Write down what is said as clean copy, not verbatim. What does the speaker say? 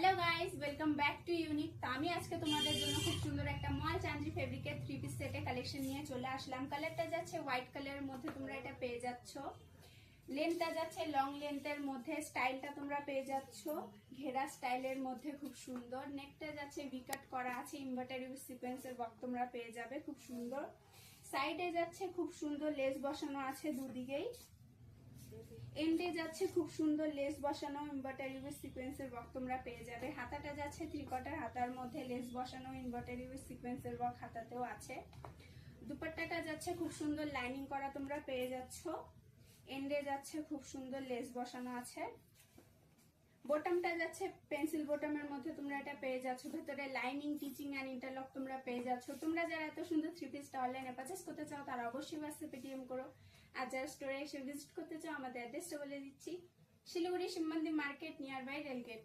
Hello guys, welcome back to unique. তো আমি আজকে তোমাদের জন্য খুব সুন্দর একটা মল চান্দ্রি ফেব্রিকের 3 পিস সেটে কালেকশন নিয়ে চলে আসলাম। কালারটা যাচ্ছে হোয়াইট কালারের মধ্যে, তোমরা এটা পেয়ে যাচ্ছ। লেন্থটা যাচ্ছে লং লেন্থের মধ্যে, স্টাইলটা তোমরা পেয়ে যাচ্ছ ঘেরা স্টাইলের মধ্যে, খুব সুন্দর। নেকটা যাচ্ছে ভিকাট করা আছে, এমব্রয়ডারি সিকোয়েন্সের ওয়ার্ক তোমরা পেয়ে যাবে, খুব সুন্দর। সাইডে যাচ্ছে খুব সুন্দর লেস বসানো আছে দুদিকেই। এন্ডে যাচ্ছে খুব সুন্দর লেস বসানো, এমব্রয়ডারি উইথ সিকোয়েন্সের ওয়ার্ক তোমরা পেয়ে যাবে। হাতাটা যাচ্ছে 3/4 হাতার মধ্যে লেস বসানো, এমব্রয়ডারি উইথ সিকোয়েন্সের ওয়ার্ক হাতাতেও আছে। দুপাট্টাটা যাচ্ছে খুব সুন্দর লাইনিং করা তোমরা পেয়ে যাচ্ছ। এন্ডে যাচ্ছে খুব সুন্দর লেস বসানো আছে। বটমটা যাচ্ছে পেন্সিল বটমের মধ্যে, তোমরা এটা পেয়ে যাচ্ছ। ভেতরে লাইনিং, টিচিং এন্ড ইন্টারলক তোমরা পেয়ে যাচ্ছ। তোমরা যারা এত সুন্দর 3 পিসটা অনলাইনে পারচেজ করতে চাও তারা অবশ্যই হোয়াটসঅ্যাপে পেটিএম করো। আর যারা স্টোরে এসে ভিজিট করতে চাও আমাদের অ্যাড্রেসটা বলে দিচ্ছি, শিলিগুড়ি শিব মন্দির মার্কেট, নিয়ার বাই রেলগেট।